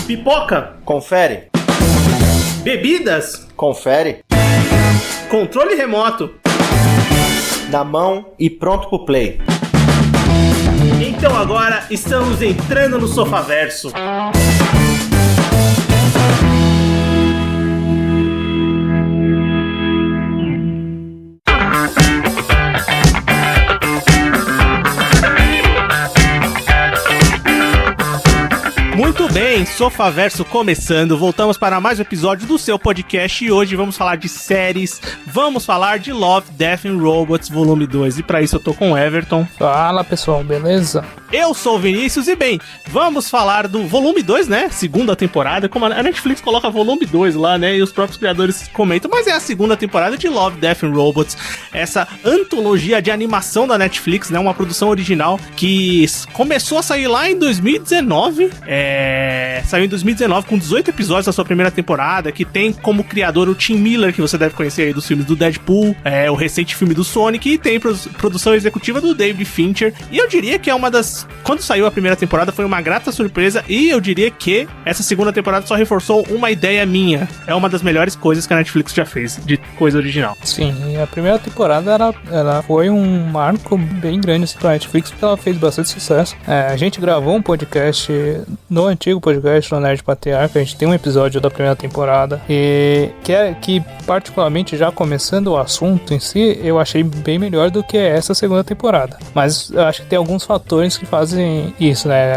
Pipoca. Confere. Bebidas. Confere. Controle remoto. Na mão e pronto pro play. Então agora estamos entrando no Sofaverso. Muito bem, Sofaverso começando, voltamos para mais um episódio do seu podcast e hoje vamos falar de séries, vamos falar de Love, Death and Robots volume 2 e para isso eu tô com o Everton. Fala pessoal, beleza? Eu sou o Vinícius e bem, vamos falar do volume 2, né, segunda temporada, como a Netflix coloca volume 2 lá, né, e os próprios criadores comentam, mas é a segunda temporada de Love, Death and Robots, essa antologia de animação da Netflix, né, uma produção original que começou a sair lá em 2019, saiu em 2019 com 18 episódios da sua primeira temporada, que tem como criador o Tim Miller, que você deve conhecer aí dos filmes do Deadpool, o recente filme do Sonic, e tem produção executiva do David Fincher, e eu diria que é uma das... Quando saiu a primeira temporada foi uma grata surpresa, e eu diria que essa segunda temporada só reforçou uma ideia minha, é uma das melhores coisas que a Netflix já fez, de coisa original. Sim, a primeira temporada ela foi um marco bem grande assim, pra Netflix, porque ela fez bastante sucesso. A gente gravou um podcast no antigo podcast do Nerd Patriarca, a gente tem um episódio da primeira temporada e que particularmente já começando o assunto em si, eu achei bem melhor do que essa segunda temporada, mas eu acho que tem alguns fatores que fazem isso, né,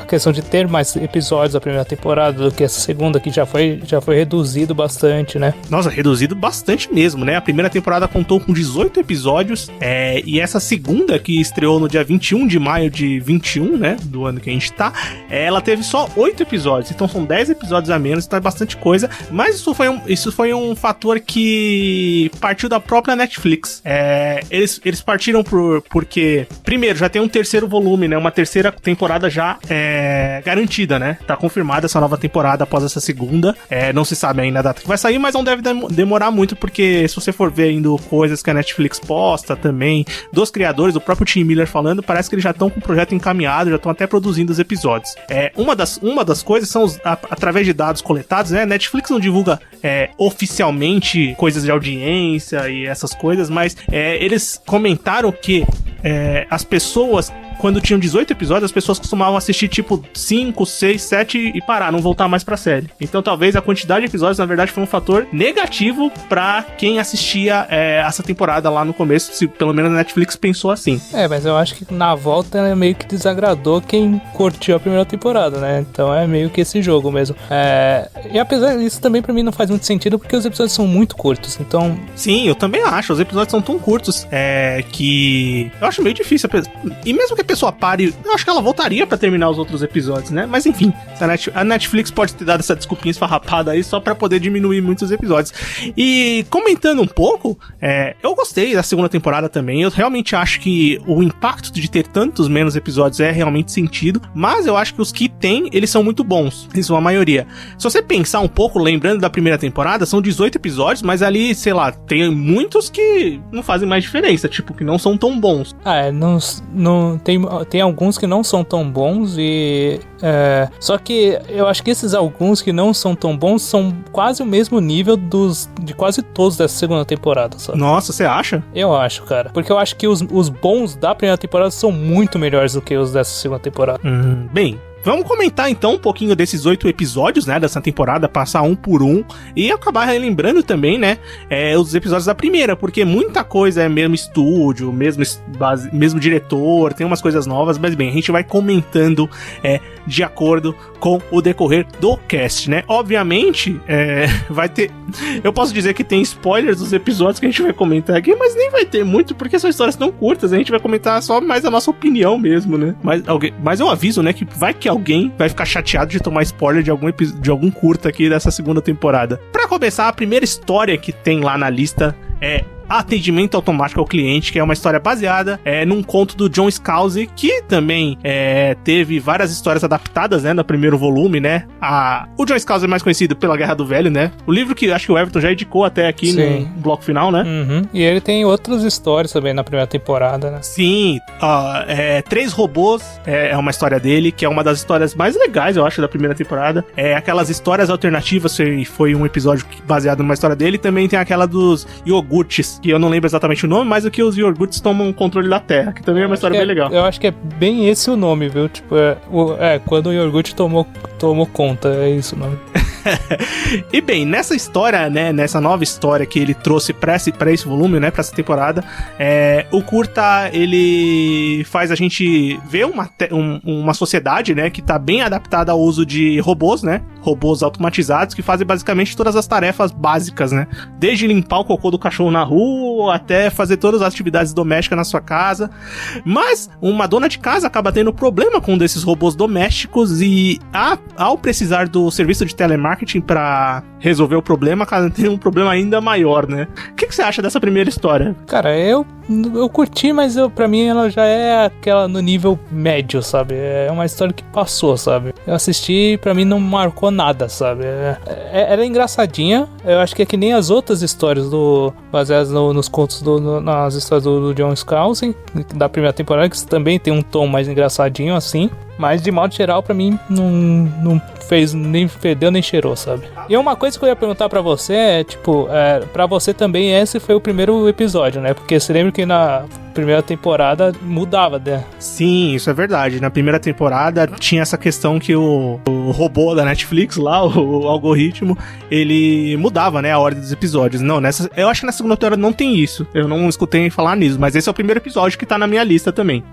a questão de ter mais episódios da primeira temporada do que essa segunda, que já foi reduzido bastante, né. Nossa, reduzido bastante mesmo, né, a primeira temporada contou com 18 episódios, e essa segunda, que estreou no dia 21 de maio de 21, né, do ano que a gente tá, ela teve só 8 episódios, então são 10 episódios a menos, então é bastante coisa, mas isso foi um fator que partiu da própria Netflix. Eles partiram porque, primeiro, já tem um terceiro volume, né, uma terceira temporada já garantida, né, tá confirmada essa nova temporada após essa segunda, não se sabe ainda a data que vai sair, mas não deve demorar muito, porque se você for ver ainda coisas que a Netflix posta também, dos criadores, o próprio Tim Miller falando, parece que eles já estão com o projeto encaminhado, já estão até produzindo os episódios. Uma das coisas são através de dados coletados, né? Netflix não divulga oficialmente coisas de audiência e essas coisas, mas eles comentaram que as pessoas, quando tinham 18 episódios, as pessoas costumavam assistir tipo 5, 6, 7 e parar, não voltar mais pra série. Então talvez a quantidade de episódios, na verdade, foi um fator negativo pra quem assistia essa temporada lá no começo, se pelo menos a Netflix pensou assim. Mas eu acho que na volta meio que desagradou quem curtiu a primeira temporada, né? Então é meio que esse jogo mesmo. E apesar disso, também pra mim não faz muito sentido, porque os episódios são muito curtos, então... Sim, eu também acho, os episódios são tão curtos que eu acho meio difícil. E mesmo que a pessoa pare, eu acho que ela voltaria pra terminar os outros episódios, né? Mas enfim, a Netflix pode ter dado essa desculpinha esfarrapada aí só pra poder diminuir muitos episódios. E comentando um pouco, eu gostei da segunda temporada também. Eu realmente acho que o impacto de ter tantos menos episódios é realmente sentido, mas eu acho que os que tem, eles são muito bons. Eles são a maioria. Se você pensar um pouco, lembrando da primeira temporada, são 18 episódios, mas ali, sei lá, tem muitos que não fazem mais diferença, tipo, que não são tão bons. Não tem alguns que não são tão bons só que eu acho que esses alguns que não são tão bons são quase o mesmo nível de quase todos dessa segunda temporada, sabe? Nossa, você acha? Eu acho, cara. Porque eu acho que os bons da primeira temporada são muito melhores do que os dessa segunda temporada. Bem... Vamos comentar então um pouquinho desses 8 episódios, né, dessa temporada, passar um por um e acabar relembrando também, né, os episódios da primeira, porque muita coisa é mesmo estúdio, mesmo diretor, tem umas coisas novas, mas bem, a gente vai comentando de acordo com o decorrer do cast, né. Obviamente, vai ter... Eu posso dizer que tem spoilers dos episódios que a gente vai comentar aqui, mas nem vai ter muito, porque são histórias tão curtas, a gente vai comentar só mais a nossa opinião mesmo, né. Mas eu aviso, né, que vai que alguém vai ficar chateado de tomar spoiler de algum curta aqui dessa segunda temporada. Pra começar, a primeira história que tem lá na lista é Atendimento Automático ao Cliente, que é uma história baseada num conto do John Scalzi, que também teve várias histórias adaptadas, né, no primeiro volume, né? O John Scalzi é mais conhecido pela Guerra do Velho, né? O livro que acho que o Everton já indicou até aqui no bloco final, né? Uhum. E ele tem outras histórias também na primeira temporada, né? Sim, Três Robôs é uma história dele, que é uma das histórias mais legais, eu acho, da primeira temporada. Aquelas histórias alternativas, foi um episódio baseado numa história dele. Também tem aquela dos iogurtes, que eu não lembro exatamente o nome, mas o que os iogurtes tomam o controle da Terra, que também é uma história bem legal. Eu acho que é bem esse o nome, viu? Tipo, quando o iogurte tomou conta, é isso o nome. E bem, nessa história, né, nessa nova história que ele trouxe pra esse volume, né, pra essa temporada, o curta, ele faz a gente ver uma sociedade, né, que tá bem adaptada ao uso de robôs, né, robôs automatizados que fazem basicamente todas as tarefas básicas, né, desde limpar o cocô do cachorro na rua até fazer todas as atividades domésticas na sua casa. Mas uma dona de casa acaba tendo problema com um desses robôs domésticos e ao precisar do serviço de telemarketing pra resolver o problema, cara, tem um problema ainda maior, né? O que você acha dessa primeira história? Cara, eu curti, mas pra mim ela já é aquela no nível médio, sabe? É uma história que passou, sabe? Eu assisti e pra mim não marcou nada, sabe? Ela é engraçadinha, eu acho que é que nem as outras histórias baseadas nos contos, nas histórias do John Scalzi, da primeira temporada, que também tem um tom mais engraçadinho, assim. Mas, de modo geral, pra mim, não fez nem fedeu nem cheirou, sabe? E uma coisa que eu ia perguntar pra você é, tipo, pra você também esse foi o primeiro episódio, né? Porque você lembra que na primeira temporada mudava, né? Sim, isso é verdade. Na primeira temporada tinha essa questão que o robô da Netflix lá, o algoritmo, ele mudava, né, a ordem dos episódios. Não, eu acho que na segunda temporada não tem isso. Eu não escutei falar nisso, mas esse é o primeiro episódio que tá na minha lista também.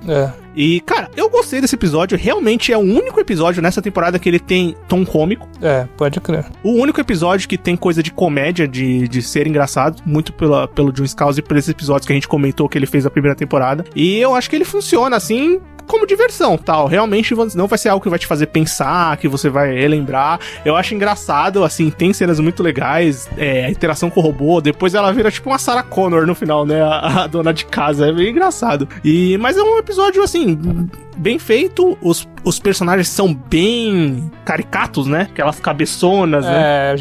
E, cara, eu gostei desse episódio. Realmente é o único episódio nessa temporada que ele tem tom cômico. Pode crer. O único episódio que tem coisa de comédia, de ser engraçado, muito pelo John Scalzi e por esses episódios que a gente comentou que ele fez na primeira temporada. E eu acho que ele funciona, assim, como diversão, tal. Realmente não vai ser algo que vai te fazer pensar, que você vai relembrar. Eu acho engraçado, assim, tem cenas muito legais, a interação com o robô, depois ela vira tipo uma Sarah Connor no final, né, a dona de casa, é bem engraçado. Mas é um episódio, assim, bem feito, os personagens são bem caricatos, né, aquelas cabeçonas, né.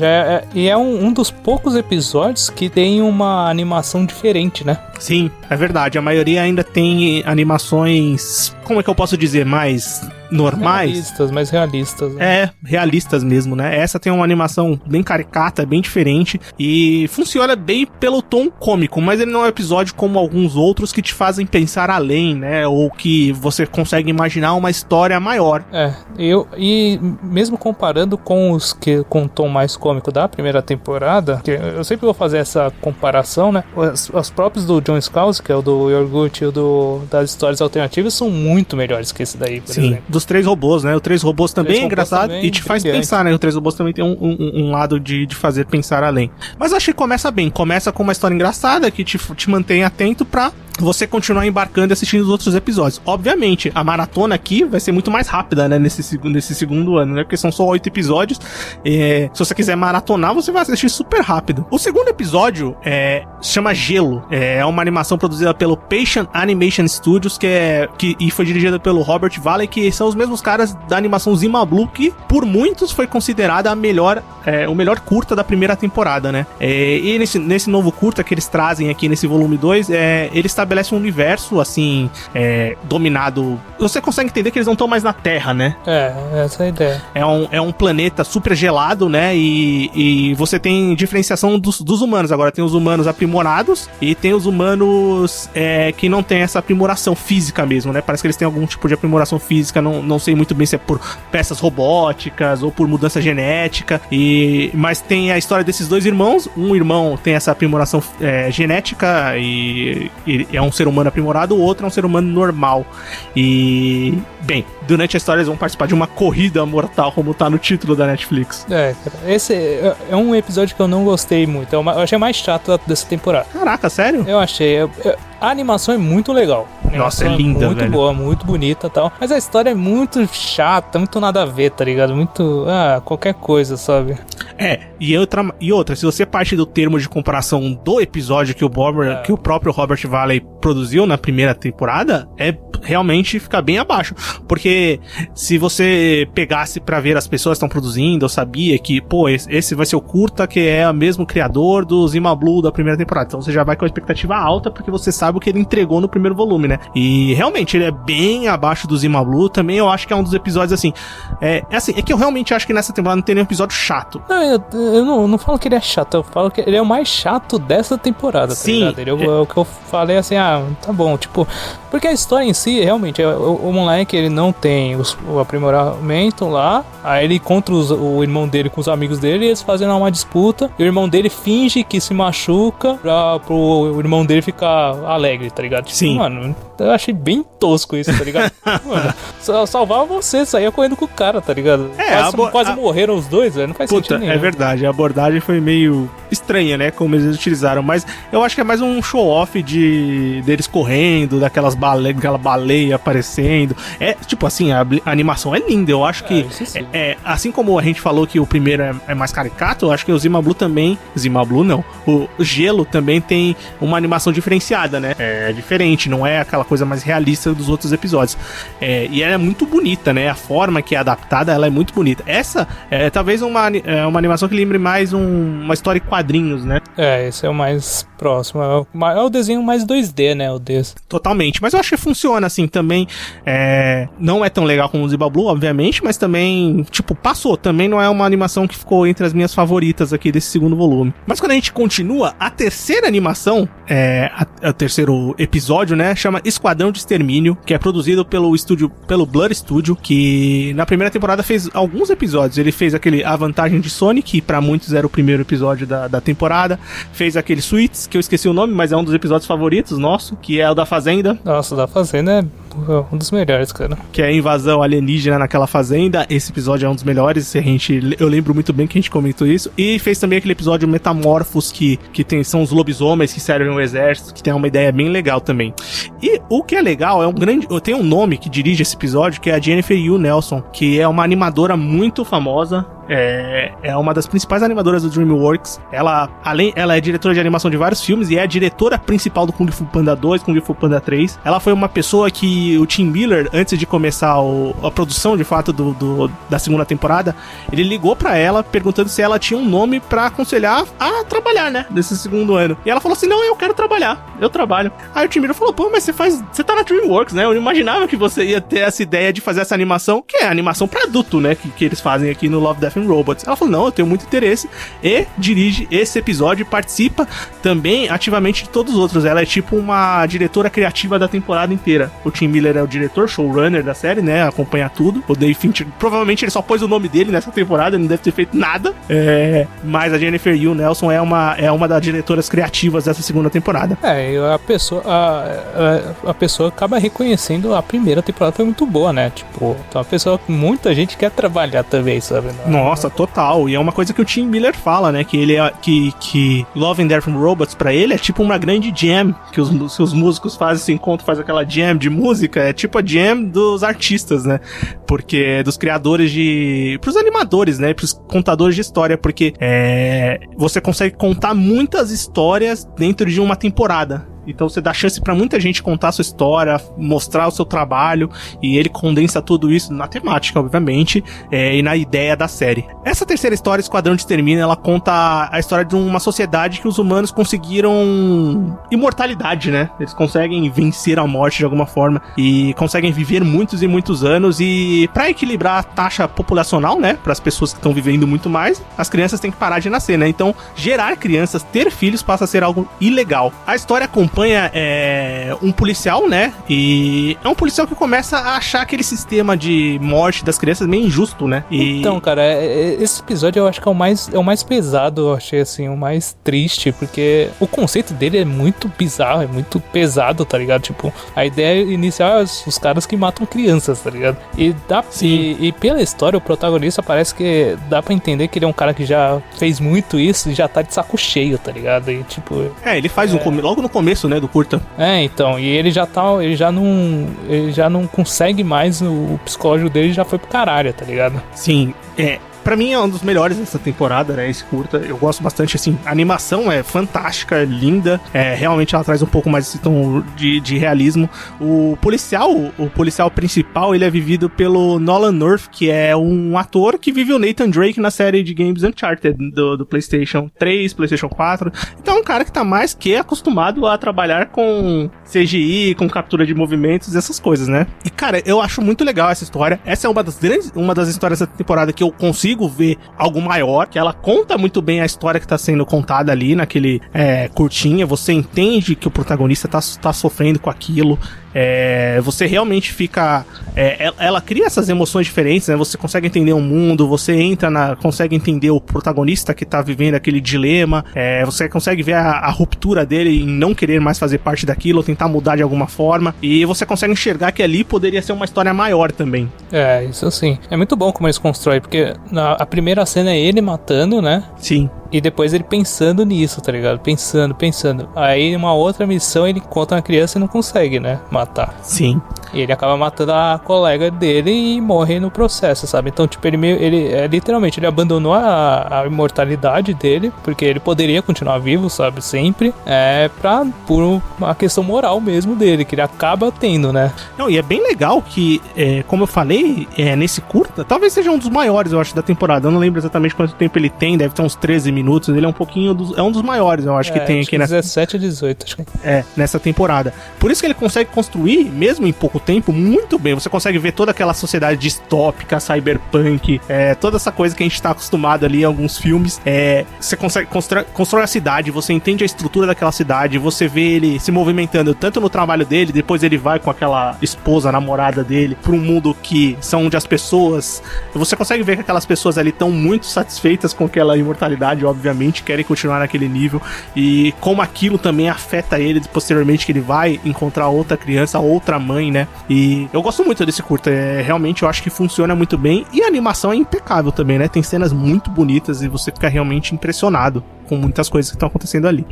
E é um dos poucos episódios que tem uma animação diferente, né. Sim, é verdade, a maioria ainda tem animações, como é que eu posso dizer, mais normais. Mais realistas. Né? Realistas mesmo, né? Essa tem uma animação bem caricata, bem diferente e funciona bem pelo tom cômico, mas ele não é um episódio como alguns outros que te fazem pensar além, né? Ou que você consegue imaginar uma história maior. E mesmo comparando com os que com o tom mais cômico da primeira temporada, que eu sempre vou fazer essa comparação, né? Os próprios do John Scalzi, que é o do Yorgut e o das histórias alternativas, são muito melhores que esse daí, por exemplo. Dos Três Robôs, né? O Três Robôs também é engraçado e te faz pensar, né? O Três Robôs também tem um lado de fazer pensar além. Mas eu achei que começa bem. Começa com uma história engraçada que te mantém atento pra você continuar embarcando e assistindo os outros episódios. Obviamente, a maratona aqui vai ser muito mais rápida, né? Nesse segundo ano, né? Porque são só 8 episódios. Se você quiser maratonar, você vai assistir super rápido. O segundo episódio se chama Gelo. É uma animação produzida pelo Patient Animation Studios, e foi dirigida pelo Robert Valley, que são os mesmos caras da animação Zima Blue, que por muitos foi considerada o melhor curta da primeira temporada, né? E nesse novo curta que eles trazem aqui nesse volume 2, eles estabelece um universo, assim, dominado. Você consegue entender que eles não estão mais na Terra, né? Essa é a ideia. É um planeta super gelado, né? E você tem diferenciação dos humanos. Agora tem os humanos aprimorados e tem os humanos que não tem essa aprimoração física mesmo, né? Parece que eles têm algum tipo de aprimoração física. Não sei muito bem se é por peças robóticas ou por mudança genética. Mas tem a história desses dois irmãos. Um irmão tem essa aprimoração genética e é um ser humano aprimorado, o outro é um ser humano normal. E, bem, durante a história eles vão participar de uma corrida mortal, como tá no título da Netflix. Cara, esse é um episódio que eu não gostei muito. Eu achei mais chato dessa temporada. Caraca, sério? Eu achei. A animação é muito legal. Nossa, é linda, muito velho. Boa, muito bonita e tal. Mas a história é muito chata, muito nada a ver, tá ligado? Muito. Qualquer coisa, sabe? E outra, se você parte do termo de comparação do episódio que o próprio Robert Valley produziu na primeira temporada, realmente fica bem abaixo. Porque se você pegasse pra ver as pessoas que estão produzindo, eu sabia que, esse vai ser o curta que é o mesmo criador do Zima Blue da primeira temporada. Então você já vai com a expectativa alta, porque você sabe o que ele entregou no primeiro volume, né? E realmente ele é bem abaixo do Zima Blue. Também eu acho que é um dos episódios assim. É que eu realmente acho que nessa temporada não tem nenhum episódio chato. Não, eu não falo que ele é chato, eu falo que ele é o mais chato dessa temporada, tá ligado? Ele é o que eu falei assim, tá bom, tipo, porque a história em si, realmente, o moleque, ele não tem o aprimoramento lá, aí ele encontra o irmão dele com os amigos dele, e eles fazem uma disputa, e o irmão dele finge que se machuca pro irmão dele ficar alegre, tá ligado? Tipo, sim. Mano, eu achei bem tosco isso, tá ligado? Mano, salvava você, saía correndo com o cara, tá ligado? Quase morreram os dois, velho, não faz sentido nenhum. É verdade, a abordagem foi meio estranha, né, como eles utilizaram, mas eu acho que é mais um show-off deles correndo, daquela baleia aparecendo. Tipo assim, a animação é linda, eu acho que assim como a gente falou que o primeiro é mais caricato, eu acho que o Zima Blue não, o Gelo também tem uma animação diferenciada, né, é diferente, não é aquela coisa mais realista dos outros episódios, e ela é muito bonita, né, a forma que é adaptada, ela é muito bonita. Essa é talvez uma animação que lembre mais uma história em quadrinhos, né. Esse é o mais próximo, é o desenho mais 2D, né, o desse. Totalmente, mas eu acho que funciona assim também, não é tão legal como o Zima Blue, obviamente, mas também, tipo, passou, também não é uma animação que ficou entre as minhas favoritas aqui desse segundo volume. Mas quando a gente continua, a terceira animação, o terceiro episódio, né, chama Esquadrão de Extermínio, que é produzido pelo Blur Studio, que na primeira temporada fez alguns episódios. Ele fez aquele A Vantagem de Sonic, que pra muitos era o primeiro episódio da temporada, fez aquele Suits, que eu esqueci o nome, mas é um dos episódios favoritos nosso, que é o da Fazenda. Nossa, o da Fazenda é um dos melhores, cara. Que é a invasão alienígena naquela fazenda. Esse episódio é um dos melhores. Eu lembro muito bem que a gente comentou isso. E fez também aquele episódio Metamorfos, que são os lobisomens que servem o exército, que tem uma ideia bem legal também. E o que é legal, tem um nome que dirige esse episódio, que é a Jennifer Yu Nelson, que é uma animadora muito famosa. É uma das principais animadoras do DreamWorks. Ela é diretora de animação de vários filmes e é a diretora principal do Kung Fu Panda 2, Kung Fu Panda 3. Ela foi uma pessoa que o Tim Miller, antes de começar a produção de fato da segunda temporada, ele ligou pra ela perguntando se ela tinha um nome pra aconselhar a trabalhar, né, nesse segundo ano. E ela falou assim, não, eu quero trabalhar, eu trabalho. Aí o Tim Miller falou, mas você tá na DreamWorks, né, eu não imaginava que você ia ter essa ideia de fazer essa animação, que é a animação pra adulto, né, que eles fazem aqui no Love, Death and Robots. Ela falou, não, eu tenho muito interesse, e dirige esse episódio e participa também ativamente de todos os outros. Ela é tipo uma diretora criativa da temporada inteira. O Tim Miller é o diretor, showrunner da série, né, acompanha tudo. O Dave Fincher, provavelmente ele só pôs o nome dele nessa temporada, ele não deve ter feito nada, mas a Jennifer Yu Nelson é uma das diretoras criativas dessa segunda temporada. E a pessoa acaba reconhecendo a primeira temporada foi muito boa, né, tipo, então muita gente quer trabalhar também, sabe? Nossa, total. E é uma coisa que o Tim Miller fala, né? Que ele que Love and Death and Robots pra ele é tipo uma grande jam, que os músicos fazem esse encontro, faz aquela jam de música, é tipo a jam dos artistas, né? Porque dos criadores pros animadores, né? Pros contadores de história, porque você consegue contar muitas histórias dentro de uma temporada. Então você dá chance pra muita gente contar a sua história, mostrar o seu trabalho, e ele condensa tudo isso na temática, obviamente, e na ideia da série. Essa terceira história, Esquadrão de Extermínio, ela conta a história de uma sociedade que os humanos conseguiram imortalidade, né? Eles conseguem vencer a morte de alguma forma e conseguem viver muitos e muitos anos, e pra equilibrar a taxa populacional, né, pras pessoas que estão vivendo muito mais, as crianças têm que parar de nascer, né? Então, gerar crianças, ter filhos passa a ser algo ilegal. A história acompanha um policial, né? E é um policial que começa a achar aquele sistema de morte das crianças meio injusto, né? Então, cara, esse episódio eu acho que é o mais pesado, eu achei assim, o mais triste, porque o conceito dele é muito bizarro, é muito pesado, tá ligado? Tipo, a ideia inicial é os caras que matam crianças, tá ligado? E pela história, o protagonista parece que dá pra entender que ele é um cara que já fez muito isso e já tá de saco cheio, tá ligado? E tipo... ele faz logo no começo, né, do curta. Então, e ele já não consegue mais, o psicológico dele já foi pro caralho, tá ligado? Sim, pra mim é um dos melhores dessa temporada, né, esse curta. Eu gosto bastante, assim, a animação é fantástica, linda, realmente ela traz um pouco mais esse tom de realismo. O policial principal, ele é vivido pelo Nolan North, que é um ator que vive o Nathan Drake na série de games Uncharted do PlayStation 3, PlayStation 4. Então é um cara que tá mais que acostumado a trabalhar com CGI, com captura de movimentos, essas coisas, né? E, cara, eu acho muito legal essa história. Essa é uma das histórias da temporada que eu consigo ver algo maior, que ela conta muito bem a história que tá sendo contada ali naquele curtinha. Você entende que o protagonista tá sofrendo com aquilo. Você realmente fica... ela cria essas emoções diferentes, né? Você consegue entender o mundo, você consegue entender o protagonista que tá vivendo aquele dilema, você consegue ver a ruptura dele em não querer mais fazer parte daquilo, ou tentar mudar de alguma forma, e você consegue enxergar que ali poderia ser uma história maior também. Isso sim. É muito bom como eles constroem, porque a primeira cena é ele matando, né? Sim. E depois ele pensando nisso, tá ligado? Pensando. Aí uma outra missão ele encontra uma criança e não consegue, né? Matar. Sim. E ele acaba matando a colega dele e morre no processo, sabe? Então, tipo, literalmente, ele abandonou a imortalidade dele, porque ele poderia continuar vivo, sabe? Sempre. Por uma questão moral mesmo dele, que ele acaba tendo, né? Não, e é bem legal que, como eu falei, nesse curta, talvez seja um dos maiores, eu acho, da temporada. Eu não lembro exatamente quanto tempo ele tem, deve ter uns 13 minutos. Ele é um dos maiores, eu acho que tem aqui nessa... 17 a 18, acho que. Nessa temporada. Por isso que ele consegue construir, mesmo em pouco tempo, muito bem. Você consegue ver toda aquela sociedade distópica, cyberpunk, toda essa coisa que a gente tá acostumado ali em alguns filmes. Você consegue constrói a cidade, você entende a estrutura daquela cidade, você vê ele se movimentando tanto no trabalho dele, depois ele vai com aquela esposa, namorada dele, pra um mundo que são onde as pessoas... Você consegue ver que aquelas pessoas ali estão muito satisfeitas com aquela imortalidade, obviamente, querem continuar naquele nível, e como aquilo também afeta ele posteriormente, que ele vai encontrar outra criança, outra mãe, né? E eu gosto muito desse curta, realmente eu acho que funciona muito bem, e a animação é impecável também, né? Tem cenas muito bonitas e você fica realmente impressionado com muitas coisas que estão acontecendo ali.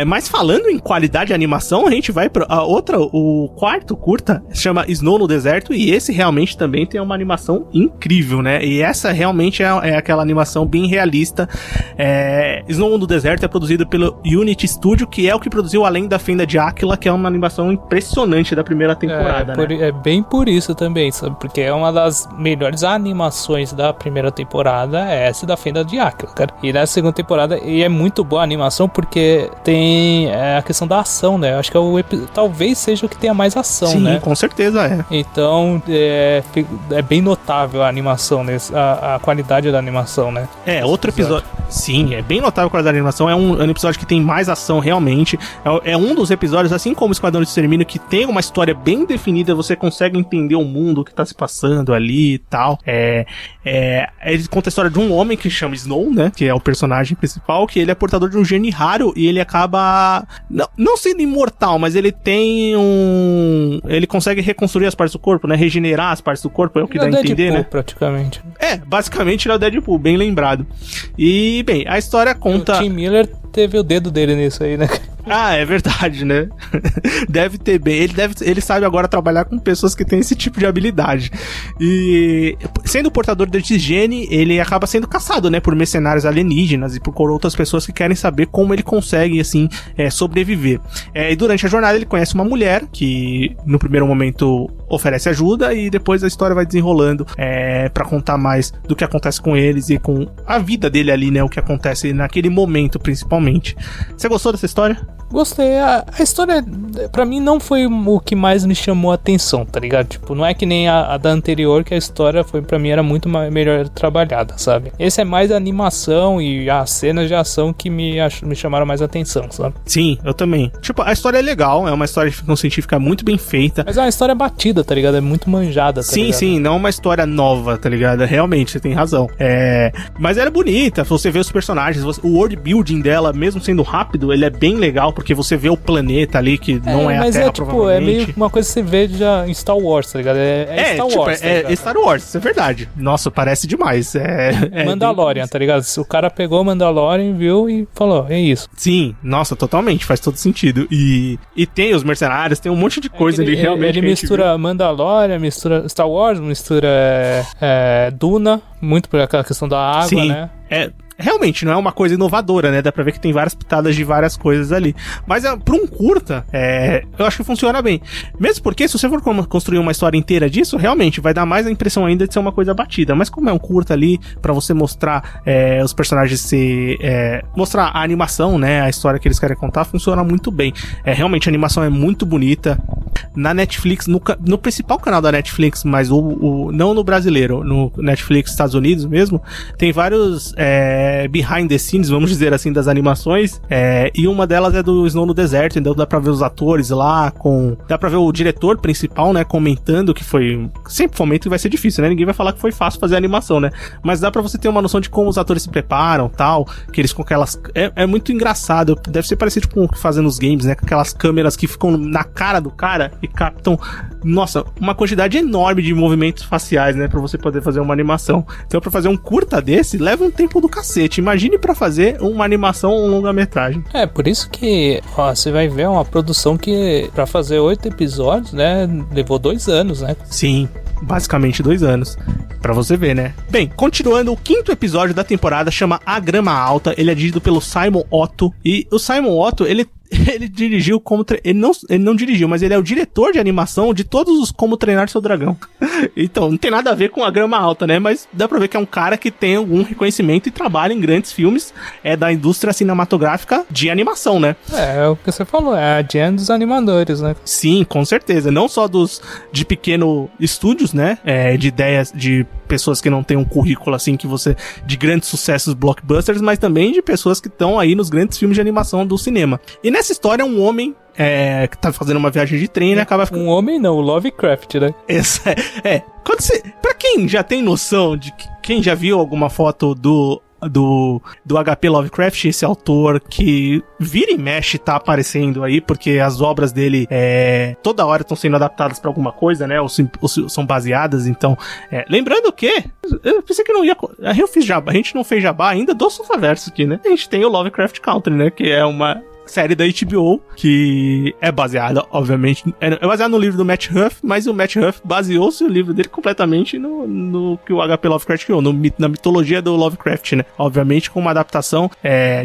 Mas falando em qualidade de animação, a gente vai para o quarto curta, se chama Snow no Deserto, e esse realmente também tem uma animação incrível, né? E essa realmente é aquela animação bem realista. Snow no Deserto é produzido pelo Unity Studio, que é o que produziu Além da Fenda de Áquila, que é uma animação impressionante da primeira temporada, né? É bem por isso também, sabe? Porque é uma das melhores animações da primeira temporada, essa da Fenda de Áquila, cara. E na segunda temporada, e é muito boa a animação porque tem a questão da ação, né? Acho que talvez seja o que tenha mais ação, sim, né? Sim, com certeza é. Então, é bem notável a animação, né? A qualidade da animação, né? Outro episódio... Sim, é bem notável a qualidade da animação. É um episódio que tem mais ação, realmente. É um dos episódios, assim como o Esquadrão de Extermínio, que tem uma história bem definida, você consegue entender o mundo que tá se passando ali e tal. Ele conta a história de um homem que chama Snow, né? Que é o personagem principal, que ele é portador de um gene raro e ele acaba não sendo imortal, mas ele tem ele consegue reconstruir as partes do corpo, né? Regenerar as partes do corpo, é o que dá a entender, Deadpool, né? Praticamente. Basicamente ele é o Deadpool, bem lembrado. E, bem, a história conta... O Tim Miller teve o dedo dele nisso aí, né? É verdade, né? Deve ter bem. Ele sabe agora trabalhar com pessoas que têm esse tipo de habilidade. E sendo portador desse gene, ele acaba sendo caçado, né? Por mercenários alienígenas e por outras pessoas que querem saber como ele consegue, assim, sobreviver. E durante a jornada ele conhece uma mulher que, no primeiro momento, oferece ajuda, e depois a história vai desenrolando pra contar mais do que acontece com eles e com a vida dele ali, né? O que acontece naquele momento, principalmente. Você gostou dessa história? Gostei. A história, pra mim, não foi o que mais me chamou a atenção, tá ligado? Tipo, não é que nem a da anterior, que a história pra mim era muito melhor trabalhada, sabe? Esse é mais a animação e as cenas de ação que me chamaram mais a atenção, sabe? Sim, eu também. Tipo, a história é legal, é uma história de ficção científica muito bem feita. Mas é uma história batida, tá ligado? É muito manjada, tá ligado? Sim, não é uma história nova, tá ligado? Realmente, você tem razão. Mas ela é bonita, você vê os personagens, o world building dela, mesmo sendo rápido, ele é bem legal porque você vê o planeta ali, que não é a Terra, provavelmente. É meio uma coisa que você vê já em Star Wars, tá ligado? Star Wars, tá ligado? É Star Wars, isso é verdade. Nossa, parece demais. Mandalorian, tá ligado? O cara pegou Mandalorian, viu e falou, é isso. Sim, nossa, totalmente, faz todo sentido. E tem os mercenários, tem um monte de coisa ali, realmente. Ele mistura Mandalorian, mistura Star Wars, mistura Duna, muito por aquela questão da água, sim, né? Realmente, não é uma coisa inovadora, né? Dá pra ver que tem várias pitadas de várias coisas ali. Mas pra um curta, eu acho que funciona bem. Mesmo porque, se você for construir uma história inteira disso, realmente vai dar mais a impressão ainda de ser uma coisa batida. Mas como é um curta ali, pra você mostrar os personagens mostrar a animação, né? A história que eles querem contar, funciona muito bem. Realmente, a animação é muito bonita. Na Netflix, no principal canal da Netflix, mas não no brasileiro, no Netflix Estados Unidos mesmo, tem vários behind the scenes, vamos dizer assim, das animações, e uma delas é do Snow no Deserto, então dá pra ver os atores lá, dá pra ver o diretor principal, né, comentando que foi, sempre fomento que vai ser difícil, né, ninguém vai falar que foi fácil fazer a animação, né, mas dá pra você ter uma noção de como os atores se preparam, tal, que eles com aquelas, é muito engraçado, deve ser parecido com o que fazem nos games, né, com aquelas câmeras que ficam na cara do cara e captam, nossa, uma quantidade enorme de movimentos faciais, né, pra você poder fazer uma animação. Então, pra fazer um curta desse, leva um tempo do cacete. Imagine pra fazer uma animação ou um longa-metragem. Por isso que, você vai ver uma produção que, pra fazer 8 episódios, né, levou 2 anos, né? Sim, basicamente 2 anos. Pra você ver, né? Bem, continuando, o 5º episódio da temporada chama A Grama Alta. Ele é dirigido pelo Simon Otto. E o Simon Otto, ele dirigiu como... Ele não dirigiu, mas ele é o diretor de animação de todos os Como Treinar Seu Dragão. Então, não tem nada a ver com A Grama Alta, né? Mas dá pra ver que é um cara que tem algum reconhecimento e trabalha em grandes filmes da indústria cinematográfica de animação, né? É o que você falou, é a gen dos animadores, né? Sim, com certeza. Não só de pequeno estúdios, né? De ideias, de pessoas que não têm um currículo, assim, de grandes sucessos blockbusters, mas também de pessoas que estão aí nos grandes filmes de animação do cinema. E nessa história, um homem que tá fazendo uma viagem de trem, ele acaba ficando... Um homem não, o Lovecraft, né? Pra quem já tem noção de... Quem já viu alguma foto do HP Lovecraft, esse autor que vira e mexe tá aparecendo aí, porque as obras dele toda hora estão sendo adaptadas pra alguma coisa, né, ou são baseadas, então lembrando que eu pensei que não ia, eu fiz jabá, a gente não fez jabá ainda do Sofaverso aqui, né, a gente tem o Lovecraft Country, né, que é uma série da HBO, que é baseada, obviamente, é baseada no livro do Matt Huff, mas o Matt Huff baseou-se o livro dele completamente no que o HP Lovecraft criou, na mitologia do Lovecraft, né? Obviamente com uma adaptação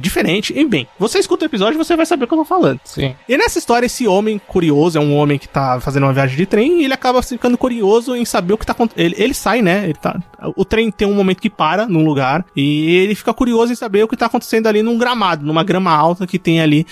diferente. E bem, você escuta o episódio e você vai saber o que eu tô falando. Sim. E nessa história, esse homem curioso, é um homem que tá fazendo uma viagem de trem e ele acaba ficando curioso em saber o que tá acontecendo. Ele sai, né? O trem tem um momento que para num lugar e ele fica curioso em saber o que tá acontecendo ali num gramado, numa grama alta que tem ali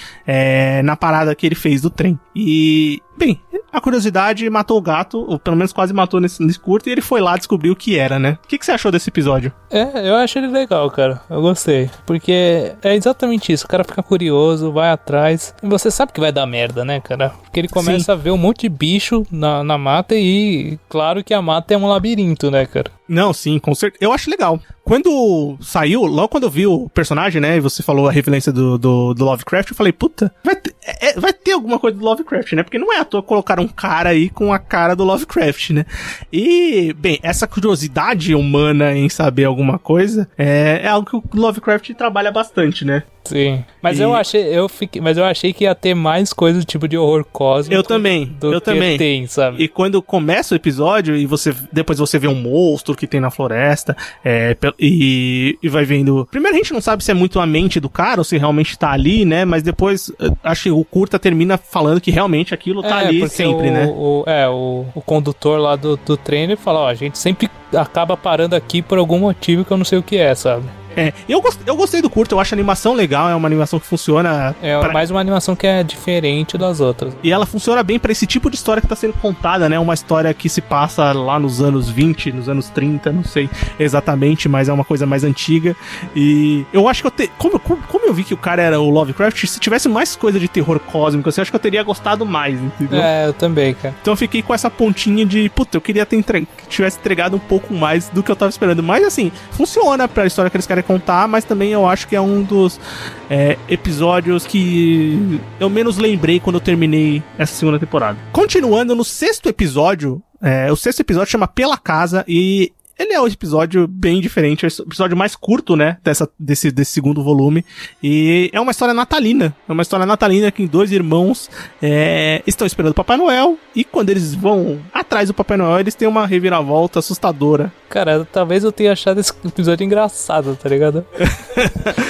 na parada que ele fez do trem. E, bem, a curiosidade matou o gato, ou pelo menos quase matou nesse curto, e ele foi lá descobrir o que era, né? O que você achou desse episódio? Eu achei ele legal, cara. Eu gostei. Porque é exatamente isso. O cara fica curioso, vai atrás. E você sabe que vai dar merda, né, cara? Porque ele começa a ver um monte de bicho na mata e claro que a mata é um labirinto, né, cara? Não, sim, com certeza. Eu acho legal. Quando saiu, logo quando eu vi o personagem, né, e você falou a referência do Lovecraft, eu falei, puta, vai ter alguma coisa do Lovecraft, né? Porque não é à toa colocar um cara aí com a cara do Lovecraft, né? E, bem, essa curiosidade humana em saber alguma coisa é algo que o Lovecraft trabalha bastante, né? Sim. Mas eu achei que ia ter mais coisa do tipo de horror cósmico. Eu também. Tem, sabe? E quando começa o episódio e depois você vê um monstro que tem na floresta, e vai vendo... Primeiro a gente não sabe se é muito a mente do cara ou se realmente tá ali, né? Mas depois acho que o curta termina falando que realmente aquilo tá ali sempre, né? O condutor lá do trem, ele fala, a gente sempre acaba parando aqui por algum motivo que eu não sei o que é, sabe? Eu gostei do curto, eu acho a animação legal, é uma animação que funciona... mais uma animação que é diferente das outras. E ela funciona bem pra esse tipo de história que tá sendo contada, né? Uma história que se passa lá nos anos 20, nos anos 30, não sei exatamente, mas é uma coisa mais antiga. E eu acho que como eu vi que o cara era o Lovecraft, se tivesse mais coisa de terror cósmico, assim, eu acho que eu teria gostado mais, entendeu? Eu também, cara. Então eu fiquei com essa pontinha de, puta, eu queria que tivesse entregado um pouco mais do que eu tava esperando. Mas assim, funciona pra história que eles querem história contar, mas também eu acho que é um dos episódios que eu menos lembrei quando eu terminei essa segunda temporada. Continuando no sexto episódio, o sexto episódio chama Pela Casa e ele é um episódio bem diferente, é o episódio mais curto, né, desse segundo volume, e é uma história natalina, que 2 irmãos estão esperando o Papai Noel, e quando eles vão atrás do Papai Noel, eles têm uma reviravolta assustadora. Cara, talvez eu tenha achado esse episódio engraçado, tá ligado?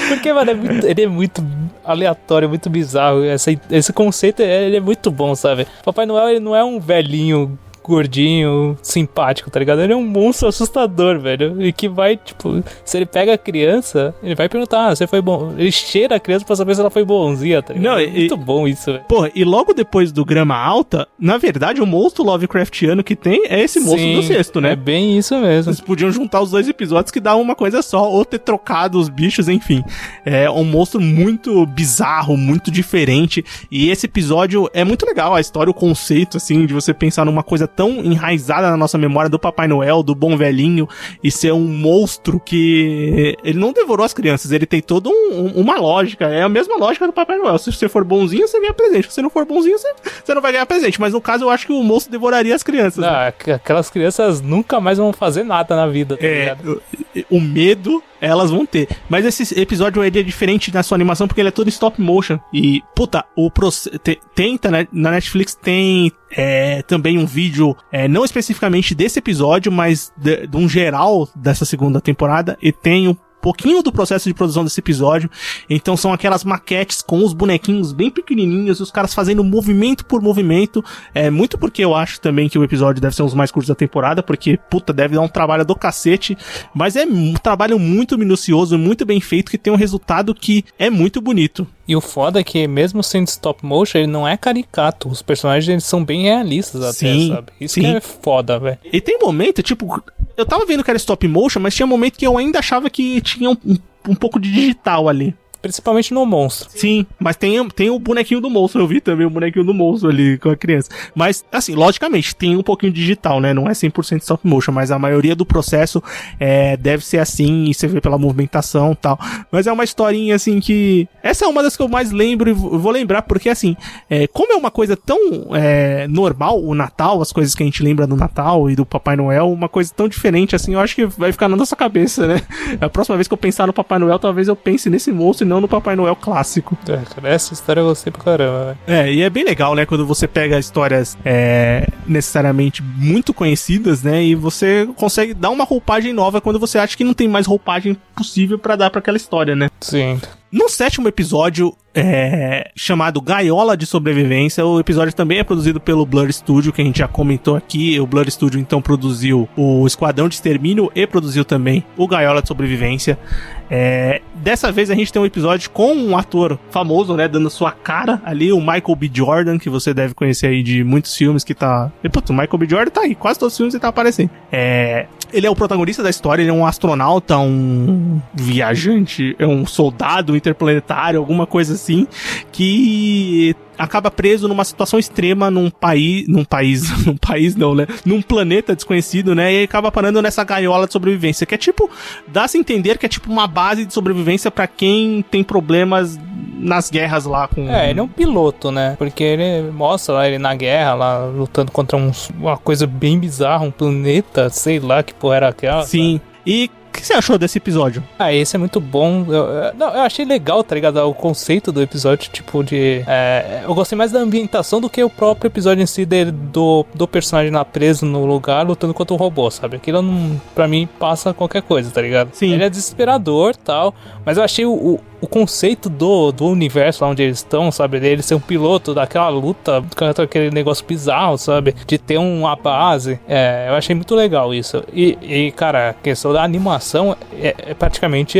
Porque, mano, ele é muito aleatório, muito bizarro, esse conceito ele é muito bom, sabe? Papai Noel, ele não é um velhinho gordinho, simpático, tá ligado? Ele é um monstro assustador, velho. E que vai, tipo, se ele pega a criança, ele vai perguntar, você foi bom. Ele cheira a criança pra saber se ela foi bonzinha, tá ligado? Não, é muito bom isso, velho. Porra, e logo depois do Grama Alta, na verdade, o monstro Lovecraftiano que tem é esse monstro do sexto, né? É bem isso mesmo. Eles podiam juntar os 2 episódios que dá uma coisa só, ou ter trocado os bichos, enfim. É um monstro muito bizarro, muito diferente. E esse episódio é muito legal, a história, o conceito, assim, de você pensar numa coisa tão enraizada na nossa memória do Papai Noel, do bom velhinho, e ser um monstro que ele não devorou as crianças, ele tem toda uma lógica, é a mesma lógica do Papai Noel. Se você for bonzinho, você ganha presente, se você não for bonzinho, você não vai ganhar presente, mas no caso eu acho que o monstro devoraria as crianças. Né? Aquelas crianças nunca mais vão fazer nada na vida, tá ligado? O medo elas vão ter. Mas esse episódio ele é diferente na sua animação porque ele é todo stop motion. E, puta, tenta, né? Na Netflix tem também um vídeo, não especificamente desse episódio, mas de um geral dessa segunda temporada. E tem um pouquinho do processo de produção desse episódio. Então são aquelas maquetes com os bonequinhos bem pequenininhos e os caras fazendo movimento por movimento. Muito porque eu acho também que o episódio deve ser um dos mais curtos da temporada, porque, puta, deve dar um trabalho do cacete. Mas é um trabalho muito minucioso, muito bem feito, que tem um resultado que é muito bonito. E o foda é que, mesmo sendo stop motion, ele não é caricato. Os personagens eles são bem realistas até, sabe? Isso que é foda, velho. E tem momento, tipo, eu tava vendo que era stop motion, mas tinha momento que eu ainda achava que tinha um pouco de digital ali. Principalmente no monstro. Sim, mas tem o bonequinho do monstro, eu vi também o bonequinho do monstro ali com a criança. Mas, assim, logicamente, tem um pouquinho digital, né? Não é 100% stop motion, mas a maioria do processo deve ser assim, e você vê pela movimentação e tal. Mas é uma historinha, assim, que... Essa é uma das que eu mais lembro e vou lembrar, porque, assim, como é uma coisa tão normal, o Natal, as coisas que a gente lembra do Natal e do Papai Noel, uma coisa tão diferente, assim, eu acho que vai ficar na nossa cabeça, né? A próxima vez que eu pensar no Papai Noel, talvez eu pense nesse monstro e não no Papai Noel clássico. Cara, essa história eu gostei pra caramba, velho. E é bem legal, né, quando você pega histórias necessariamente muito conhecidas, né, e você consegue dar uma roupagem nova quando você acha que não tem mais roupagem possível pra dar pra aquela história, né? Sim. No sétimo episódio, chamado Gaiola de Sobrevivência, o episódio também é produzido pelo Blur Studio, que a gente já comentou aqui. O Blur Studio, então, produziu o Esquadrão de Extermínio e produziu também o Gaiola de Sobrevivência. Dessa vez a gente tem um episódio com um ator famoso, né, dando sua cara ali, o Michael B. Jordan, que você deve conhecer aí de muitos filmes que tá... E, putz, o Michael B. Jordan tá aí, quase todos os filmes ele tá aparecendo. Ele é o protagonista da história, ele é um astronauta, um viajante, um soldado interplanetário, alguma coisa assim, que acaba preso numa situação extrema num planeta desconhecido, né, e acaba parando nessa gaiola de sobrevivência, que é tipo, dá-se a entender que é tipo uma base de sobrevivência pra quem tem problemas nas guerras lá com... ele é um piloto, né, porque ele mostra lá ele na guerra, lá lutando contra uma coisa bem bizarra, um planeta, sei lá que porra era aquela. Sim, sabe? E o que você achou desse episódio? Esse é muito bom. Eu achei legal, tá ligado? O conceito do episódio, tipo, de... eu gostei mais da ambientação do que o próprio episódio em si do personagem lá preso no lugar, lutando contra um robô, sabe? Aquilo, pra mim, passa qualquer coisa, tá ligado? Sim. Ele é desesperador e tal, mas eu achei o conceito do universo lá onde eles estão, sabe? Ele ser um piloto daquela luta, aquele negócio bizarro, sabe? De ter uma base. Eu achei muito legal isso. E cara, a questão da animação praticamente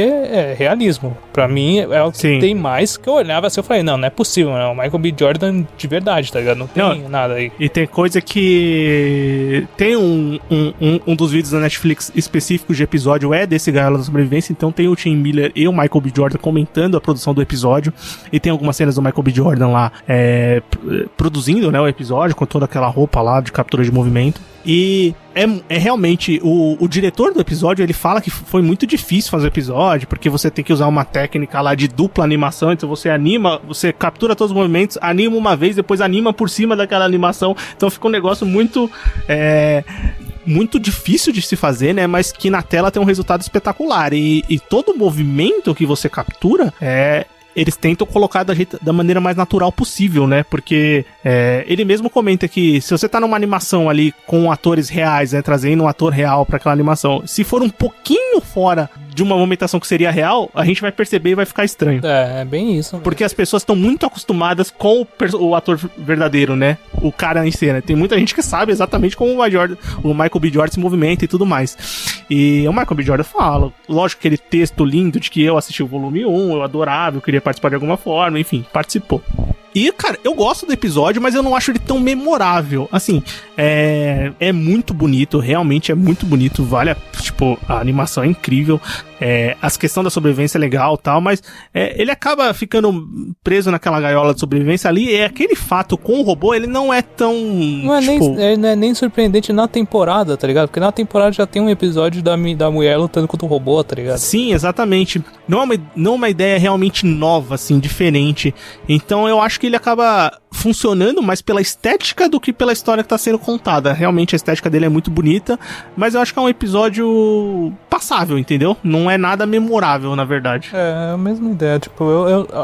realismo. Pra mim, é o que Sim. tem mais, que eu olhava assim, eu falei, não é possível, é o Michael B. Jordan de verdade, tá ligado? Não tem nada aí. E tem coisa que... Tem um dos vídeos da Netflix específicos de episódio desse Gaiola da Sobrevivência, então tem o Tim Miller e o Michael B. Jordan comentando adiantando a produção do episódio, e tem algumas cenas do Michael B. Jordan lá produzindo, né, o episódio, com toda aquela roupa lá de captura de movimento. E é realmente, o diretor do episódio, ele fala que foi muito difícil fazer o episódio, porque você tem que usar uma técnica lá de dupla animação, então você captura todos os movimentos, anima uma vez, depois anima por cima daquela animação, então fica um negócio muito difícil de se fazer, né, mas que na tela tem um resultado espetacular, e todo movimento que você captura eles tentam colocar da maneira mais natural possível, né? Porque ele mesmo comenta que se você tá numa animação ali com atores reais, né? Trazendo um ator real pra aquela animação, se for um pouquinho fora de uma movimentação que seria real, a gente vai perceber e vai ficar estranho. É bem isso. Mesmo. Porque as pessoas estão muito acostumadas com o ator verdadeiro, né? O cara em cena. Tem muita gente que sabe exatamente como o Michael B. Jordan se movimenta e tudo mais. E o Michael B. Jordan fala, lógico, aquele texto lindo de que eu assisti o volume 1, eu adorava, eu queria participar de alguma forma, enfim, participou. E, cara, eu gosto do episódio, mas eu não acho ele tão memorável. Assim, é muito bonito, realmente é muito bonito. Tipo, a animação é incrível. As questões da sobrevivência é legal e tal, mas ele acaba ficando preso naquela gaiola de sobrevivência ali. É aquele fato com o robô, ele não é tão... Não é nem surpreendente na temporada, tá ligado? Porque na temporada já tem um episódio da mulher lutando contra o robô, tá ligado? Sim, exatamente. Não é uma ideia realmente nova, assim, diferente. Então eu acho que ele acaba funcionando mais pela estética do que pela história que tá sendo contada. Realmente a estética dele é muito bonita, mas eu acho que é um episódio passável, entendeu? Não é nada memorável, na verdade. É a mesma ideia, tipo,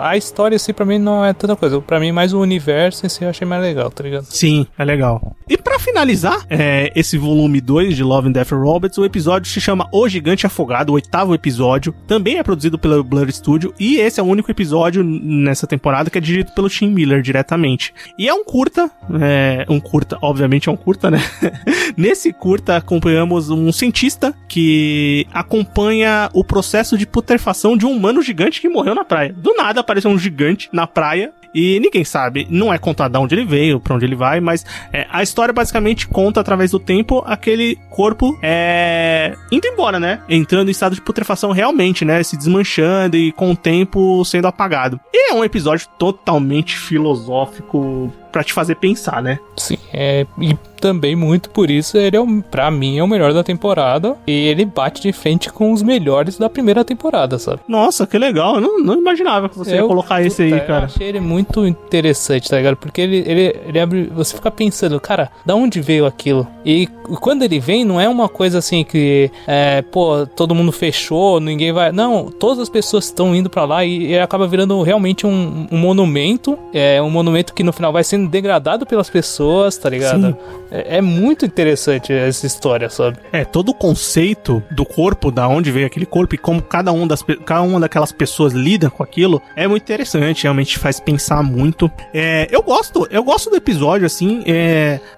a história assim pra mim não é tanta coisa, pra mim mais o universo em si eu achei mais legal, tá ligado? Sim, é legal. E pra finalizar esse volume 2 de Love and Death Robots, o episódio se chama O Gigante Afogado, o 8º episódio, também é produzido pela Blur Studio, e esse é o único episódio nessa temporada que é dirigido pelo Tim Miller diretamente. E é um curta, obviamente é um curta, né? Nesse curta acompanhamos um cientista que acompanha o processo de putrefação de um humano gigante que morreu na praia. Do nada apareceu um gigante na praia e ninguém sabe, não é contado de onde ele veio, pra onde ele vai, mas a história basicamente conta através do tempo aquele corpo indo embora, né? Entrando em estado de putrefação realmente, né? Se desmanchando e com o tempo sendo apagado. E é um episódio totalmente filosófico pra te fazer pensar, né? Sim, e também muito por isso ele pra mim é o melhor da temporada e ele bate de frente com os melhores da primeira temporada, sabe? Nossa, que legal, eu não imaginava que você ia colocar esse aí, cara. Eu achei ele muito interessante, tá ligado? Porque ele abre, você fica pensando, cara, da onde veio aquilo? E quando ele vem, não é uma coisa assim que, todo mundo fechou, ninguém vai... Não, todas as pessoas estão indo pra lá e ele acaba virando realmente um monumento, um monumento que no final vai sendo degradado pelas pessoas, tá ligado? Sim. É muito interessante essa história, sabe? Todo o conceito do corpo, da onde veio aquele corpo e como cada uma daquelas pessoas lida com aquilo, é muito interessante, realmente faz pensar muito. Eu gosto do episódio, assim,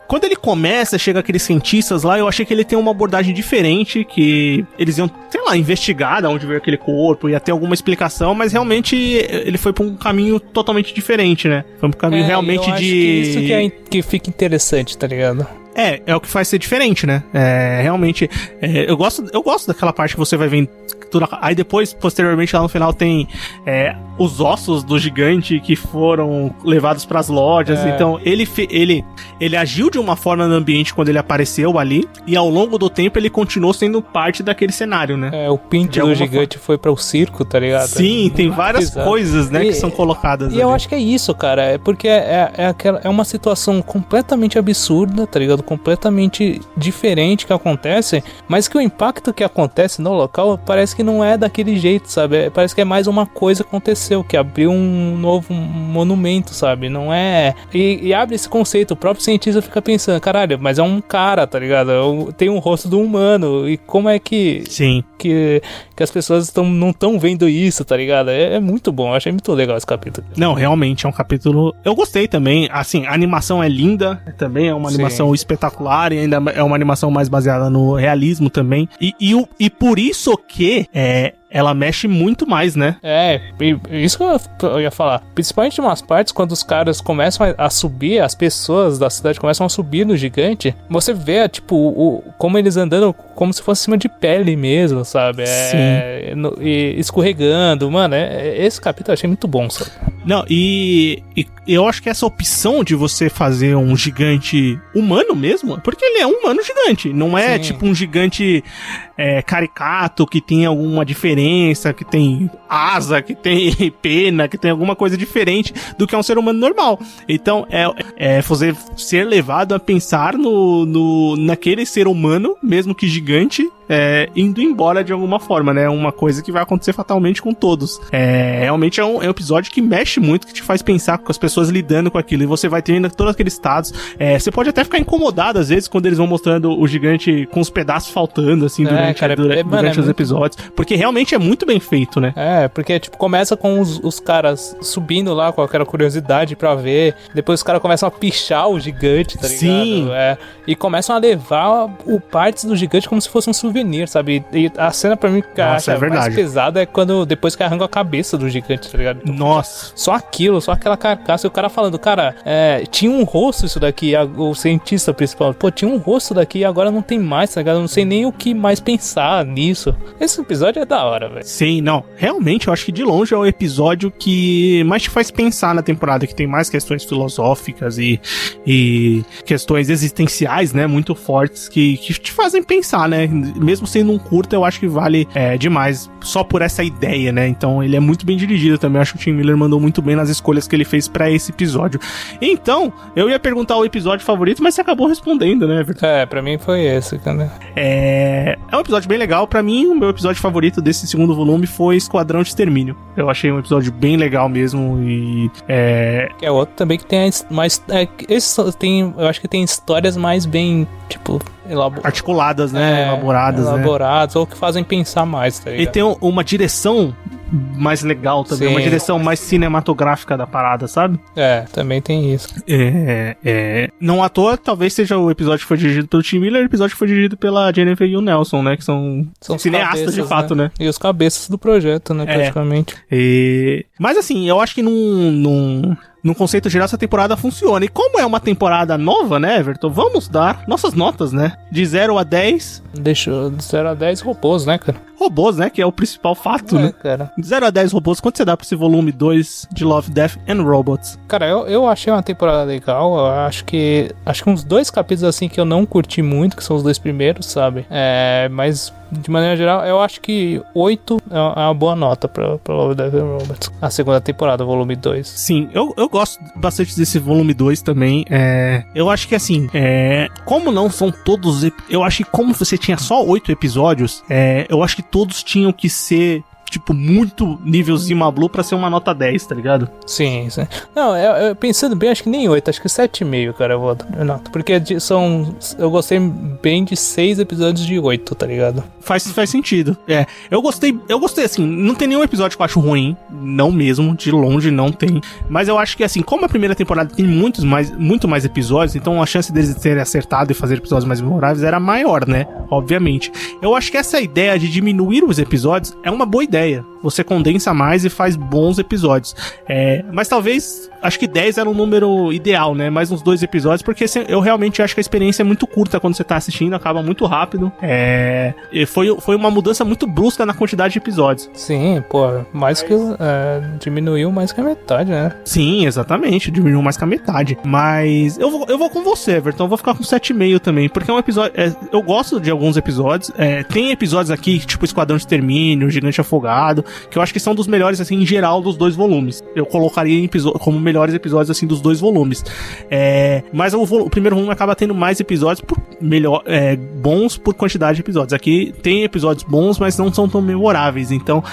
quando ele começa, chega aqueles cientistas lá, eu achei que ele tem uma abordagem diferente, que eles iam, sei lá, investigar de onde veio aquele corpo, ia ter alguma explicação, mas realmente ele foi pra um caminho totalmente diferente, né? Foi um caminho realmente de... Isso que fica interessante, tá ligado? É o que faz ser diferente, né? Realmente, eu gosto daquela parte que você vai vendo tudo. Aí depois, posteriormente, lá no final tem os ossos do gigante que foram levados pras lojas. Então, ele agiu de uma forma no ambiente quando ele apareceu ali, e ao longo do tempo ele continuou sendo parte daquele cenário, né? O pinto do gigante foi para o circo, tá ligado? Sim, tem várias coisas, né, que são colocadas ali. Eu acho que é isso, cara, porque é uma situação completamente absurda, tá ligado? Completamente diferente que acontece, mas que o impacto que acontece no local parece que não é daquele jeito, sabe? Parece que é mais uma coisa que aconteceu, que abriu um novo monumento, sabe? Não é... E abre esse conceito, o próprio cientista fica pensando, caralho, mas é um cara, tá ligado? Tem um rosto do humano, e como é que... Sim. Que as pessoas não estão vendo isso, tá ligado? É muito bom, eu achei muito legal esse capítulo. Não, realmente é um capítulo... Eu gostei também, assim, a animação é linda, também é uma animação espetacular, e ainda é uma animação mais baseada no realismo também, e por isso que ela mexe muito mais, né? Isso que eu ia falar. Principalmente em umas partes, quando os caras começam a subir, as pessoas da cidade começam a subir no gigante, você vê, tipo, como eles andando como se fosse em cima de pele mesmo, sabe? E escorregando. Mano, esse capítulo eu achei muito bom, sabe? Não, e eu acho que essa opção de você fazer um gigante humano mesmo, porque ele é um humano gigante, não é tipo um gigante caricato, que tem alguma diferença, que tem asa, que tem pena, que tem alguma coisa diferente do que é um ser humano normal. Então, você ser levado a pensar naquele ser humano, mesmo que gigante, indo embora de alguma forma, né? Uma coisa que vai acontecer fatalmente com todos. Realmente é um episódio que mexe muito, que te faz pensar com as pessoas lidando com aquilo, e você vai tendo todos aqueles estados. Você pode até ficar incomodado, às vezes, quando eles vão mostrando o gigante com os pedaços faltando, assim, durante os episódios, porque realmente é muito bem feito, né? Porque, tipo, começa com os caras subindo lá com aquela curiosidade pra ver, depois os caras começam a pichar o gigante, tá ligado? Sim. E começam a levar partes do gigante como se fosse um souvenir, sabe? E a cena pra mim que acho mais pesada é depois que arranca a cabeça do gigante, tá ligado? Então, nossa. Só aquela carcaça, e o cara falando, cara, tinha um rosto isso daqui, o cientista principal, pô, tinha um rosto daqui e agora não tem mais, tá ligado? Eu não sei nem o que mais pensar nisso. Esse episódio é da hora, velho. Sim, não, realmente eu acho que de longe é o episódio que mais te faz pensar na temporada, que tem mais questões filosóficas e questões existenciais, né, muito fortes, que te fazem pensar, né, mesmo sendo um curto, eu acho que vale demais, só por essa ideia, né, então ele é muito bem dirigido também, eu acho que o Tim Miller mandou muito bem nas escolhas que ele fez pra esse episódio. Então, eu ia perguntar o episódio favorito, mas você acabou respondendo, né, Everton? Pra mim foi esse, cara. É um episódio bem legal, pra mim o meu episódio favorito desse segundo volume foi Esquadrão de Extermínio. Eu achei um episódio bem legal mesmo e é outro também que tem mais eu acho que tem histórias mais bem, tipo, articuladas, né? Elaboradas, ou que fazem pensar mais, tá ligado? E tem uma direção mais legal também, uma direção mais cinematográfica da parada, sabe? Também tem isso. Não à toa, talvez seja o episódio que foi dirigido pelo Tim Miller, o episódio que foi dirigido pela Jennifer e o Nelson, né? Que são cineastas cabeças, de fato, né? E os cabeças do projeto, né? Praticamente. Mas assim, eu acho que no conceito geral, essa temporada funciona. E como é uma temporada nova, né, Everton? Vamos dar nossas notas, né? De 0 a 10. Deixa de 0 a 10 robôs, né, cara? Robôs, né? Que é o principal fato, né? Cara. De 0 a 10 robôs, quanto você dá pra esse volume 2 de Love, Death and Robots? Cara, eu achei uma temporada legal. Eu acho que uns 2 capítulos assim que eu não curti muito, que são os 2 primeiros, sabe? Mas de maneira geral, eu acho que 8 é uma boa nota pra Love, Death and Robots. A segunda temporada, volume 2. Sim, eu gosto bastante desse volume 2 também. Eu acho que assim, como não são todos... Eu acho que como você tinha só 8 episódios, eu acho que todos tinham que ser, tipo, muito nível Zima Blue pra ser uma nota 10, tá ligado? Sim. Não, eu pensando bem, acho que nem 8, acho que 7,5, cara, eu noto. Porque eu gostei bem de 6 episódios de 8, tá ligado? Faz sentido. Eu gostei assim, não tem nenhum episódio que eu acho ruim, não mesmo, de longe não tem. Mas eu acho que assim, como a primeira temporada tem muito mais episódios, então a chance deles terem acertado e fazer episódios mais memoráveis era maior, né? Obviamente. Eu acho que essa ideia de diminuir os episódios é uma boa ideia. Você condensa mais e faz bons episódios. Mas talvez, acho que 10 era um número ideal, né? Mais uns 2 episódios, porque eu realmente acho que a experiência é muito curta quando você tá assistindo, acaba muito rápido. Foi uma mudança muito brusca na quantidade de episódios. Sim, pô, diminuiu mais que a metade, né? Sim, exatamente, diminuiu mais que a metade. Mas eu vou com você, Everton, eu vou ficar com 7,5 também, porque é um episódio... eu gosto de alguns episódios, tem episódios aqui, tipo Esquadrão de Extermínio, Gigante Afogado, que eu acho que são dos melhores, assim, em geral, dos 2 volumes. Eu colocaria como melhores episódios, assim, dos 2 volumes. Mas o primeiro volume acaba tendo mais episódios bons por quantidade de episódios. Aqui tem episódios bons, mas não são tão memoráveis. Então,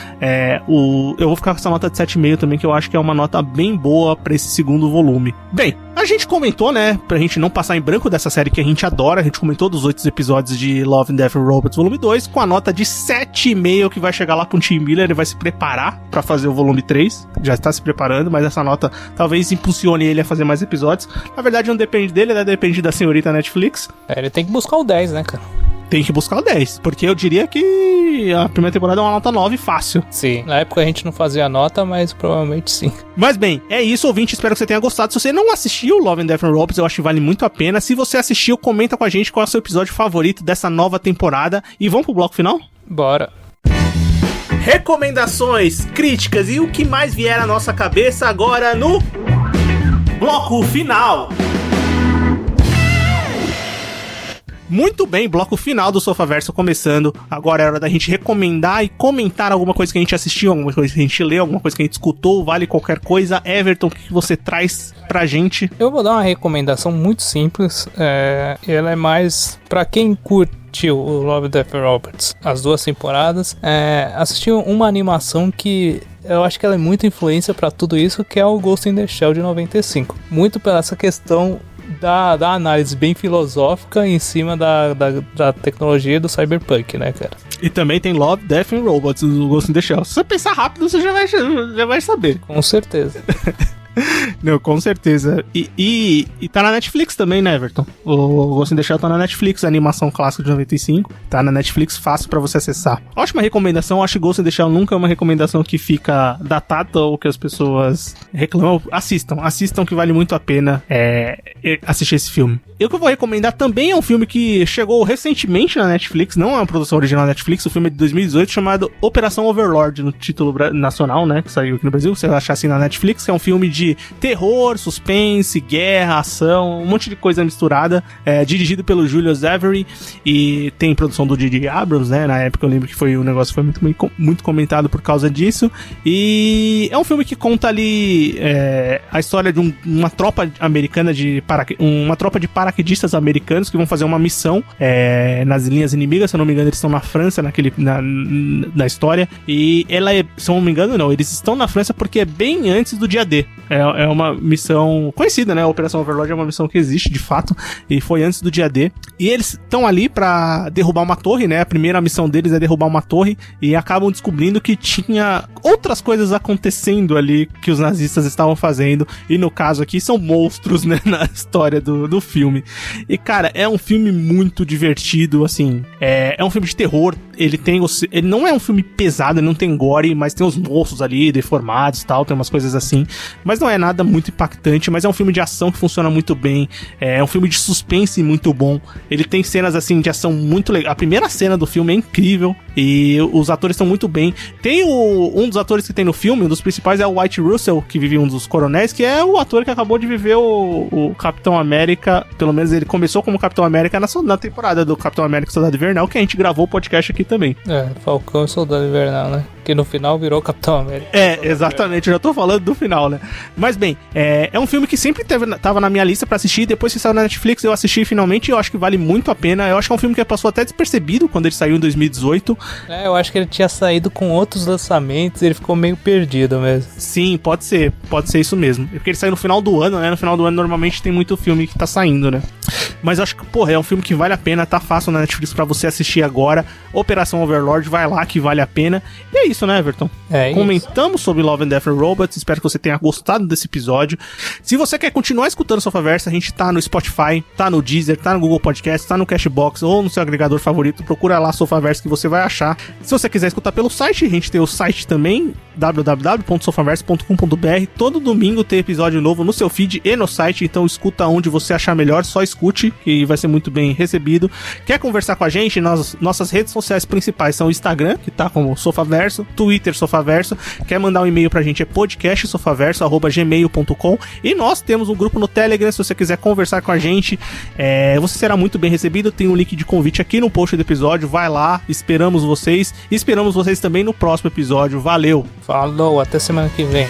eu vou ficar com essa nota de 7,5 também, que eu acho que é uma nota bem boa pra esse segundo volume. Bem, a gente comentou, né, pra gente não passar em branco dessa série que a gente adora, a gente comentou dos 8 episódios de Love, Death and Robots volume 2, com a nota de 7,5, que vai chegar lá pro Tim Miller, ele vai se preparar pra fazer o volume 3, já está se preparando, mas essa nota talvez impulsione ele a fazer mais episódios. Na verdade não depende dele, né, depende da senhorita Netflix. Ele tem que buscar o 10, né, cara? tem que buscar o 10. Porque eu diria que a primeira temporada é uma nota 9 fácil. Sim, na época a gente não fazia nota, mas provavelmente sim. Mas bem, é isso, ouvinte, espero que você tenha gostado. Se você não assistiu Love and Death and Robots, eu acho que vale muito a pena. Se você assistiu, comenta com a gente qual é o seu episódio favorito dessa nova temporada. E vamos pro bloco final? Bora. Recomendações, críticas e o que mais vier à nossa cabeça agora no bloco final. Muito bem, bloco final do Sofaverso começando. Agora é hora da gente recomendar e comentar alguma coisa que a gente assistiu, alguma coisa que a gente leu, alguma coisa que a gente escutou, vale qualquer coisa. Everton, o que você traz pra gente? Eu vou dar uma recomendação muito simples. Ela é mais pra quem curtiu o Love, Death and Robots, as 2 temporadas. Assistiu uma animação que eu acho que ela é muita influência pra tudo isso, que é o Ghost in the Shell de 95. Muito pela essa questão da análise bem filosófica em cima da tecnologia do cyberpunk, né, cara? E também tem Love, Death and Robots do Ghost in the Shell. Se você pensar rápido, você já vai saber. Com certeza. Não, com certeza. E tá na Netflix também, né, Everton? O Ghost in the Shell tá na Netflix, a animação clássica de 95. Tá na Netflix, fácil pra você acessar. Ótima recomendação, acho que Ghost in the Shell nunca é uma recomendação que fica datada ou que as pessoas reclamam. Assistam que vale muito a pena assistir esse filme. E o que eu vou recomendar também é um filme que chegou recentemente na Netflix, não é uma produção original da Netflix, o filme é de 2018 chamado Operação Overlord, no título nacional, né, que saiu aqui no Brasil, você vai achar assim na Netflix, que é um filme de terror, suspense, guerra, ação, um monte de coisa misturada, dirigido pelo Julius Avery e tem produção do J.J. Abrams, né, na época eu lembro que o negócio foi muito comentado por causa disso, e é um filme que conta ali a história de uma tropa americana uma tropa de paraquedistas americanos que vão fazer uma missão nas linhas inimigas, se eu não me engano eles estão na França na história, e se eu não me engano não, eles estão na França porque é bem antes do dia D. É uma missão conhecida, né? A Operação Overlord é uma missão que existe, de fato, e foi antes do dia D. E eles estão ali pra derrubar uma torre, né? A primeira missão deles é derrubar uma torre e acabam descobrindo que tinha outras coisas acontecendo ali que os nazistas estavam fazendo. E no caso aqui são monstros, né? Na história do filme. E, cara, é um filme muito divertido, assim. É um filme de terror. Ele não é um filme pesado, ele não tem gore, mas tem os monstros ali deformados e tal, tem umas coisas assim. Mas não é nada muito impactante, mas é um filme de ação que funciona muito bem. É um filme de suspense muito bom. Ele tem cenas, assim, de ação muito legal. A primeira cena do filme é incrível e os atores estão muito bem. Tem um dos atores que tem no filme, um dos principais é o White Russell, que vive um dos coronéis, que é o ator que acabou de viver o Capitão América. Pelo menos ele começou como Capitão América na temporada do Capitão América Soldado Invernal, que a gente gravou o podcast aqui também. Falcão e Soldado Invernal, né? Que no final virou Capitão América. Exatamente, eu já tô falando do final, né? Mas bem, é um filme que sempre tava na minha lista pra assistir, depois que saiu na Netflix eu assisti finalmente e eu acho que vale muito a pena. Eu acho que é um filme que passou até despercebido quando ele saiu em 2018. Eu acho que ele tinha saído com outros lançamentos e ele ficou meio perdido mesmo. Sim, pode ser isso mesmo. Porque ele saiu no final do ano, né? No final do ano normalmente tem muito filme que tá saindo, né? Mas eu acho que, é um filme que vale a pena, tá fácil na Netflix pra você assistir agora. Operação Overlord, vai lá que vale a pena. E é isso, né, Everton? Comentamos sobre Love and Death and Robots, espero que você tenha gostado desse episódio. Se você quer continuar escutando Sofaverso, a gente tá no Spotify, tá no Deezer, tá no Google Podcast, tá no Cashbox ou no seu agregador favorito, procura lá Sofaverso que você vai achar. Se você quiser escutar pelo site, a gente tem o site também, www.sofaverso.com.br. Todo domingo tem episódio novo no seu feed e no site, então escuta onde você achar melhor, só escute, que vai ser muito bem recebido. Quer conversar com a gente? Nossas redes sociais principais são o Instagram, que tá como Sofaverso, Twitter Sofaverso. Quer mandar um e-mail pra gente é podcastsofaverso@gmail.com, e nós temos um grupo no Telegram, se você quiser conversar com a gente, você será muito bem recebido. Tem um link de convite aqui no post do episódio, vai lá, esperamos vocês também no próximo episódio. Valeu! Falou, até semana que vem.